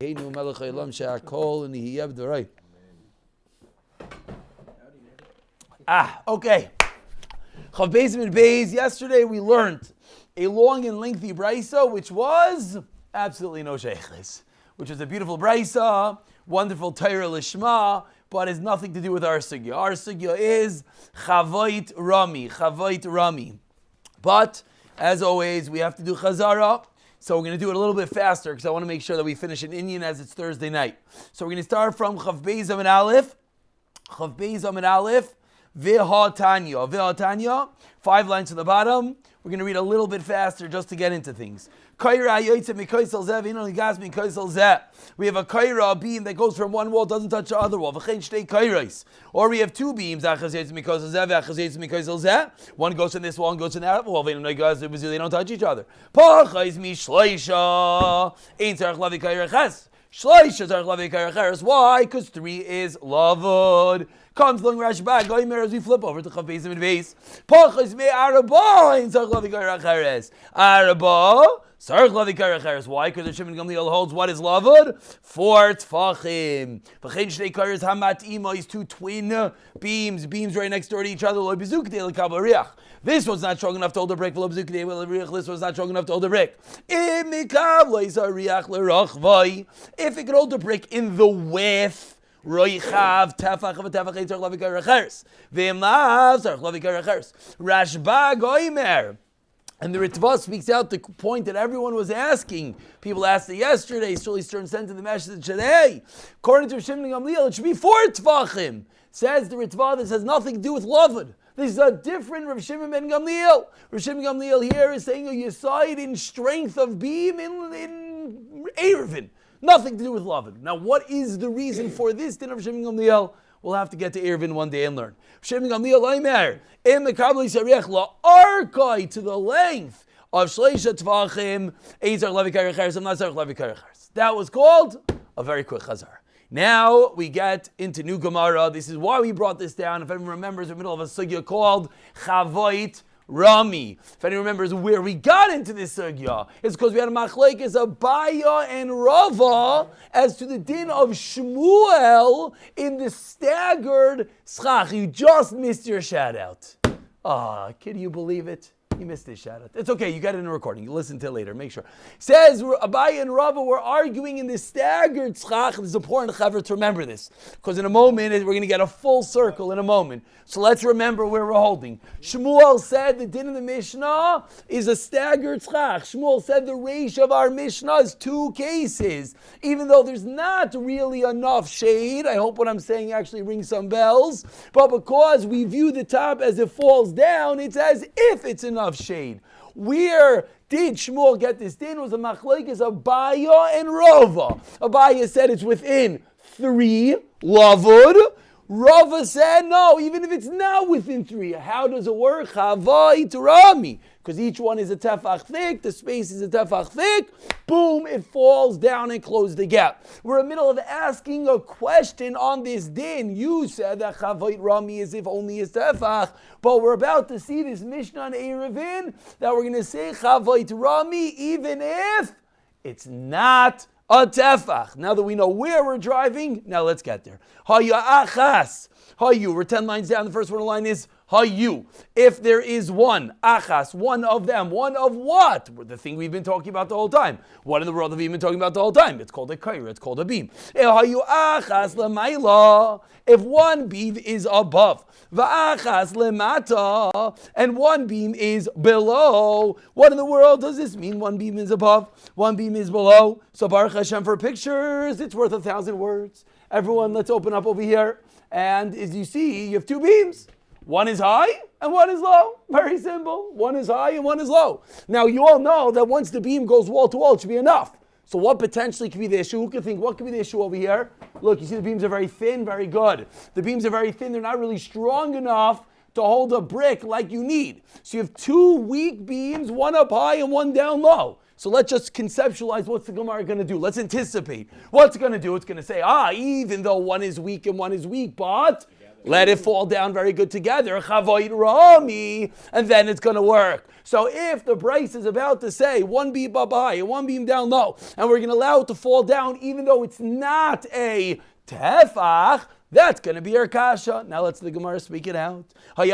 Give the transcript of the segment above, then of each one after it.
Heinu melech haolam she'akol nihiyeh b'dorei. Okay. Chav Beis Amid Beis. Yesterday we learned a long and lengthy brisa, which was absolutely no sheikhlis, which was a beautiful brisa, wonderful Torah lishma, but has nothing to do with our sugya. Our sugya is Chevot Rami, Chevot Rami. But as always, we have to do chazara. So we're going to do it a little bit faster because I want to make sure that we finish an Inyan as it's Thursday night. So we're going to start from Chav Beis Amid Aleph. Chav Beis Amid Aleph. V'ha-tanya, 5 lines to the bottom. We're going to read a little bit faster just to get into things. We have a kaira, a beam that goes from one wall, doesn't touch the other wall. Or we have 2 beams. One goes in this wall, one goes in that wall. They don't touch each other. Why? Because 3 is lavud. Comes along Rashi back, as we flip over to Chav Beis Amid Beis. Pachas me araba in Sarach Lavi Kaira Cheres. Araba, Sarach Lavi Kaira Cheres. Why? Because the Shimon Gamliel holds what is lavud? 4 tfachim. V'chein shnei kairos hamat ima is 2 twin beams right next door to each other. Lo bezuk de lekabel riach. This was not strong enough to hold the brick. This was not strong enough to hold the brick. If it could hold the brick in the width, Roichav tefach of a tefach ein tzarich lavi kaira cheres. V'im lav tzarich lavi kaira cheres. Rashba goimer. And the Ritva speaks out the point that everyone was asking. People asked it yesterday. Sully Stern sent to the message today. According to Shimon Gamliel, it should be 4 tefachim. Says the Ritva, this has nothing to do with lavud. This is a different Rav Shimon ben Gamliel. Rav Shimon Gamliel here is saying you side in strength of beam in Erevin. Nothing to do with lavud. Now, what is the reason for this? Din of Shimon Gamliel. We'll have to get to Erevin one day and learn. Shimon Gamliel Aimer in the Kabbalah Sarech La Arkai to the length of Shleisha Tvachim Eizar Levi Karacharis and Nazar Levi Karacharis. That was called a very quick chazar. Now we get into new Gemara. This is why we brought this down. If anyone remembers, in the middle of a sugya called Chavot Rami. If anyone remembers where we got into this sugya, it's because we had a machlekes Abaya and Rava as to the din of Shmuel in the staggered schach. You just missed your shout out. Can you believe it? You missed this shout out. It's okay, you got it in a recording. You listen to it later, make sure. Says Abaye and Rava were arguing in this staggered tzchach. It's important to remember this, because in a moment we're going to get a full circle in a moment. So let's remember where we're holding. Shmuel said the din of the Mishnah is a staggered tzchach. Shmuel said the reish of our Mishnah is 2 cases. Even though there's not really enough shade, I hope what I'm saying actually rings some bells, but because we view the top as it falls down, it's as if it's enough shade. Where did Shmuel get this din? Was a machlekes Abaya and Rava. Abaya said it's within 3 lavud. Rava said no, even if it's not within 3. How does it work? Chavot Rami. Because each one is a tefach thick, the space is a tefach thick, boom, it falls down and closes the gap. We're in the middle of asking a question on this din. You said that Chavot Rami is if only is tefach, but we're about to see this Mishnah on Erevin that we're going to say Chavot Rami even if it's not a tefach. Now that we know where we're driving, now let's get there. Haya achas. Hayu. We're 10 lines down. The first one of the line is Hayu. If there is one, achas, one of them, one of what? The thing we've been talking about the whole time. What in the world have we been talking about the whole time? It's called a kaira, it's called a beam. Hayu achas lemaila. If one beam is above, va'achas lemata, and one beam is below. What in the world does this mean? One beam is above, one beam is below. So Baruch Hashem for pictures, it's worth 1,000 words. Everyone, let's open up over here. And as you see, you have 2 beams. One is high and one is low. Very simple. One is high and one is low. Now, you all know that once the beam goes wall to wall, it should be enough. So what potentially could be the issue? Who could think, what could be the issue over here? Look, you see the beams are very thin, very good. The beams are very thin. They're not really strong enough to hold a brick like you need. So you have 2 weak beams, one up high and one down low. So let's just conceptualize what's the Gemara going to do. Let's anticipate. What's it going to do? It's going to say, even though one is weak and one is weak, but let it fall down very good together, Chevot Rami, and then it's going to work. So if the Bryce is about to say one beam up high and one beam down low, and we're going to allow it to fall down even though it's not a tefach, that's going to be our kasha. Now let's the Gemara speak it out. If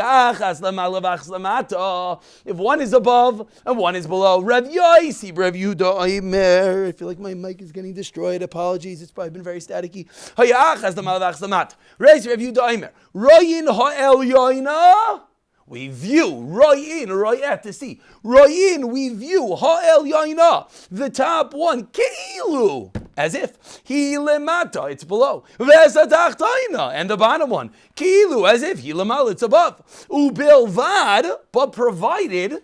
one is above and one is below. Rav Yosi, Rav Yehuda Omer. I feel like my mic is getting destroyed. Apologies. It's probably been very staticky. Reis Rav Yehuda Omer. Royin ha'el yoina. We view Royin, Royat to see. Royin, we view ha'el yoina. The top one, Keilu. As if he lemata, it's below. And the bottom one, kilu, as if he lemal, it's above. Ubilvad, but provided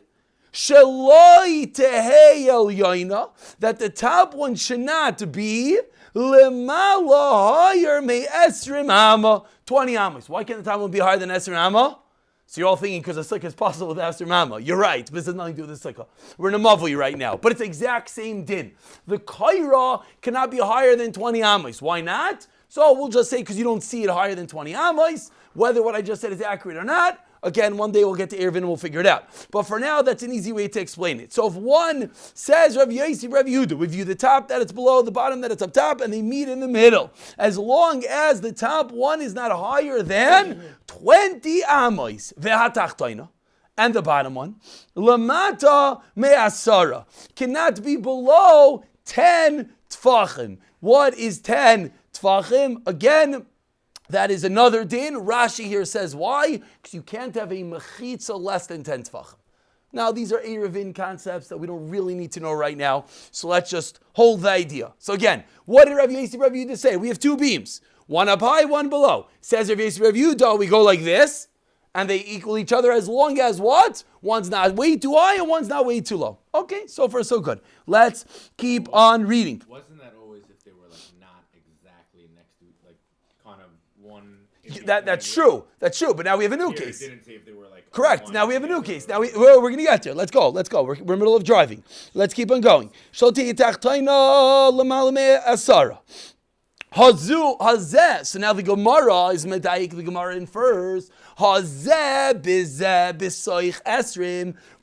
sheloi teheyel yoina, that the top one should not be lemala higher me esrim ama, 20 amas. Why can't the top one be higher than esrim ama? So you're all thinking because the sukkah is possible with Esther Mama. You're right, but this has nothing to do with the sukkah. We're in a mavli right now, but it's the exact same din. The kaira cannot be higher than 20 amos. Why not? So we'll just say because you don't see it higher than 20 amos, whether what I just said is accurate or not. Again, one day we'll get to Eruvin and we'll figure it out. But for now, that's an easy way to explain it. So if one says, Rav Yosi, Rav Yehuda, we view the top that it's below, the bottom that it's up top, and they meet in the middle. As long as the top one is not higher than 20 amos, ve'hatachtoina, and the bottom one, lamata me'asara, cannot be below 10 tfachim. What is 10 tfachim? Again, that is another din. Rashi here says why? Because you can't have a mechitza less than 10 tefachim. Now, these are Eruvin concepts that we don't really need to know right now, so let's just hold the idea. So again, what did Rav Yosi, Rav Yehuda say? We have two beams, one up high, one below. Says Rav Yosi, Rav Yehuda, we go like this, and they equal each other as long as what? One's not way too high and one's not way too low. Okay, so far so good. Let's keep on reading. Wasn't that always if they were like not exactly next to, like kind of one? That's true. That's true. But now we have a new case. It didn't say if they were like correct. Now we have a new case. Now we're going to get there. Let's go. We're in the middle of driving. Let's keep on going. So now the Gemara is medayik. The Gemara infers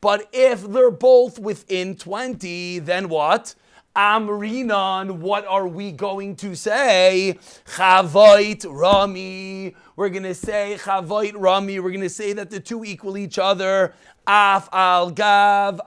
but if they're both within 20, then what? Amrinan, what are we going to say? Chevot Rami. We're going to say Chevot Rami. We're going to say that the two equal each other. Af al gav,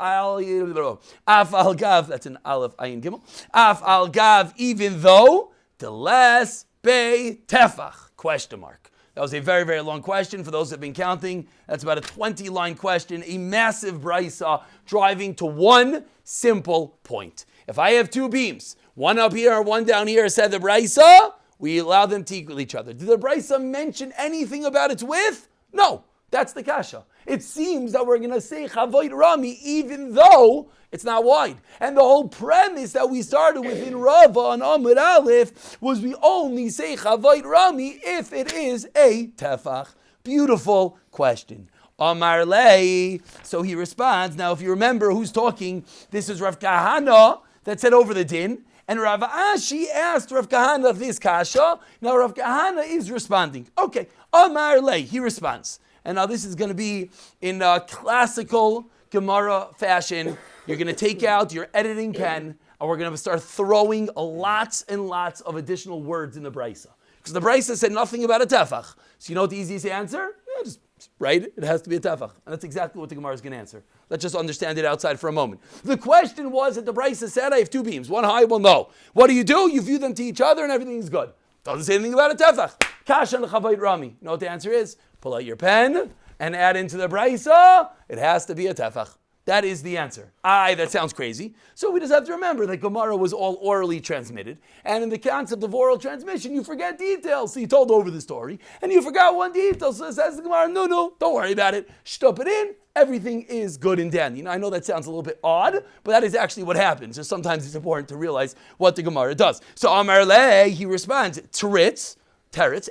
that's an aleph, ayin gimel. Af al gav, even though, the less be tefach, question mark. That was a very, very long question for those that have been counting. That's about a 20-line question, a massive brisa driving to one simple point. If I have two beams, one up here, one down here, said the brisa, we allow them to equal each other. Did the brisa mention anything about its width? No, that's the kasha. It seems that we're going to say Chevot Rami even though it's not wide. And the whole premise that we started with in Rava on Amud Aleph was we only say Chevot Rami if it is a tefach. Beautiful question. Amar Lei. So he responds. Now if you remember who's talking, this is Rav Kahana that said over the din. And Rav Ashi asked Rav Kahana this kasha. Now Rav Kahana is responding. Okay. Amar Lei. He responds. And now this is going to be in classical Gemara fashion. You're going to take out your editing pen, and we're going to start throwing lots and lots of additional words in the brisa. Because the brisa said nothing about a tefach. So you know what the easiest answer? Yeah, just write it. It has to be a tefach. And that's exactly what the Gemara is going to answer. Let's just understand it outside for a moment. The question was that the brisa said, I have two beams, one high, one low. What do? You view them to each other and everything is good. Doesn't say anything about a tefach. Kasha and Chevot Rami. You know what the answer is? Pull out your pen and add into the brisa. It has to be a tefach. That is the answer. That sounds crazy. So we just have to remember that Gemara was all orally transmitted. And in the concept of oral transmission, you forget details. So you told over the story, and you forgot one detail. So it says the Gemara, no, don't worry about it. Shtup it in. Everything is good and dandy. I know that sounds a little bit odd, but that is actually what happens. So sometimes it's important to realize what the Gemara does. So Amar Le, he responds, Teretz,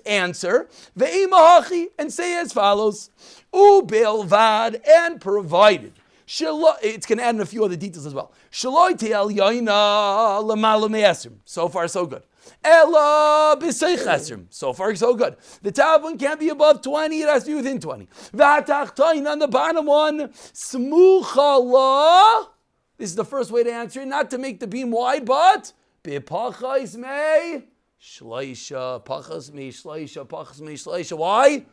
answer, Ve'imahachi, and say as follows, Ubilvad, and provided. It's going to add in a few other details as well. So far, so good. So far, so good. The top one can't be above 20, it has to be within 20. On the bottom one, smucha. This is the first way to answer it, not to make the beam wide, but bipachais me shleisha, pachas me shleisha, pachas me shleisha. Why?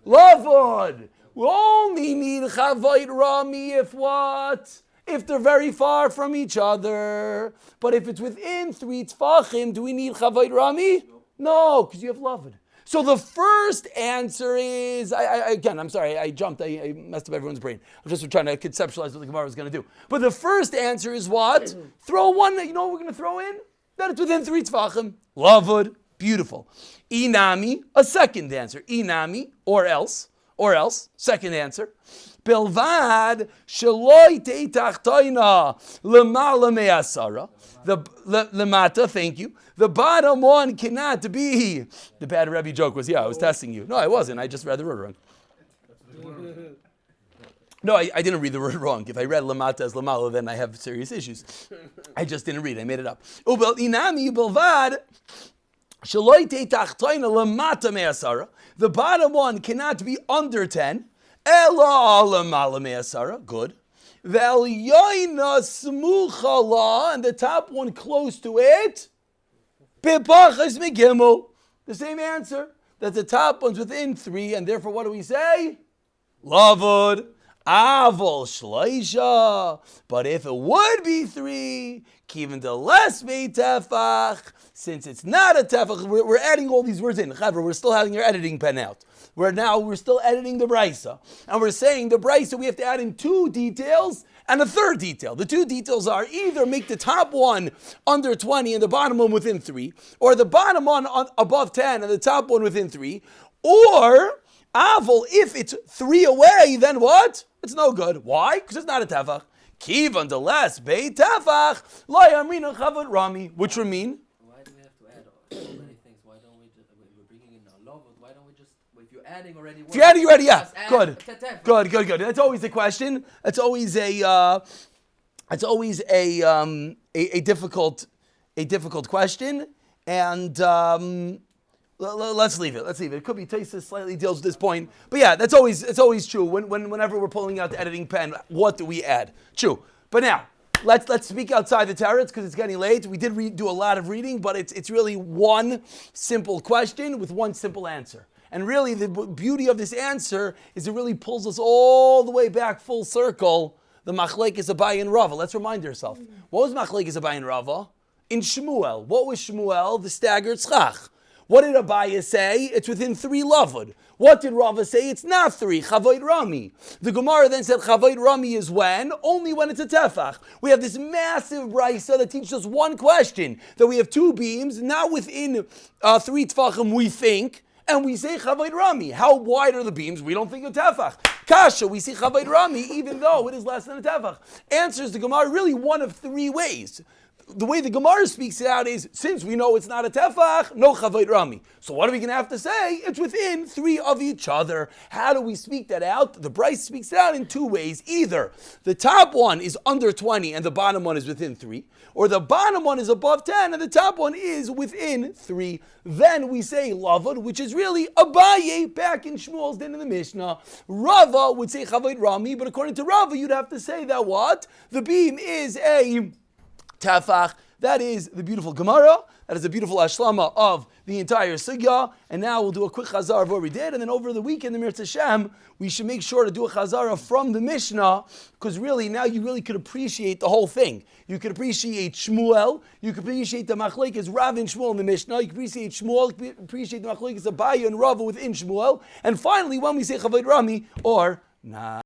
Lavod. We only need Chevot Rami if what? If they're very far from each other. But if it's within 3 tfachim, do we need Chevot Rami? No, because you have Lavod. So the first answer is, I'm sorry, I jumped, I messed up everyone's brain. I'm just trying to conceptualize what the Gemara was going to do. But the first answer is what? Throw one, you know what we're going to throw in? That it's within 3 tfachim. Lavud, beautiful. Inami, a second answer. Inami, or else, second answer. Bilvad, shaloi teitachtoina, lemala me'asara. The lemata, thank you. The bottom one cannot be. The bad Rebbe joke was, I was testing you. No, I wasn't. I just read the word wrong. No, I didn't read the word wrong. If I read lamata as lamala, then I have serious issues. I just didn't read. I made it up. The bottom one cannot be under 10. Good. And the top one close to it. The same answer. That the top one's within 3, and therefore what do we say? Lavud. Avol shleisha. But if it would be 3, even the less tefach, since it's not a tefach, we're adding all these words in. We're still having your editing pen out. We're still editing the brisa. And we're saying the brisa, we have to add in 2 details and a third detail. The 2 details are either make the top one under 20 and the bottom one within 3, or the bottom one above 10 and the top one within 3, or avol, if it's 3 away, then what? It's no good. Why? Because it's not a tefach. Kivan the less beit tefach lo yamrina Chevot Rami, which would mean. Why do we have to add so many things? Why don't we just? We're bringing in our lovod. Why don't we just? If you're adding already. If you're adding already, yeah. Good. That's always the question. It's always a difficult question, and let's leave it. It could be Taisus slightly deals with this point, but yeah, it's always true. Whenever we're pulling out the editing pen, what do we add? True. But now let's speak outside the teretz because it's getting late. We did do a lot of reading, but it's really one simple question with one simple answer. And really, the beauty of this answer is it really pulls us all the way back full circle. The machlekes Abaye and Rava. Let's remind ourselves. What was machlekes Abaye and Rava? In Shmuel. What was Shmuel? The staggered schach. What did Abaye say? It's within 3 lavud. What did Rava say? It's not 3. Chevot Rami. The Gemara then said Chevot Rami is when? Only when it's a tefach. We have this massive brisa that teaches us one question. That we have 2 beams, not within 3 tefachim we think, and we say Chevot Rami. How wide are the beams? We don't think of tefach. Kasha, we see Chevot Rami even though it is less than a tefach. Answers the Gemara really one of 3 ways. The way the Gemara speaks it out is, since we know it's not a tefach, no Chevot Rami. So what are we going to have to say? It's within 3 of each other. How do we speak that out? The Bryce speaks it out in 2 ways. Either the top one is under 20 and the bottom one is within 3, or the bottom one is above 10 and the top one is within 3. Then we say Lavud, which is really Abaye back in Shmuel's din in the Mishnah. Rava would say Chevot Rami, but according to Rava, you'd have to say that what? The beam is a tefach. That is the beautiful Gemara. That is the beautiful Ashlama of the entire Succah. And now we'll do a quick Chazar of what we did. And then over the weekend, the Mir Hashem, we should make sure to do a Chazara from the Mishnah, because really now you really could appreciate the whole thing. You could appreciate Shmuel. You could appreciate the Machlekes Rav and Shmuel in the Mishnah. You could appreciate Shmuel. You could appreciate the Machlekes Abaye and Rava within Shmuel. And finally, when we say Chevot Rami or Nah.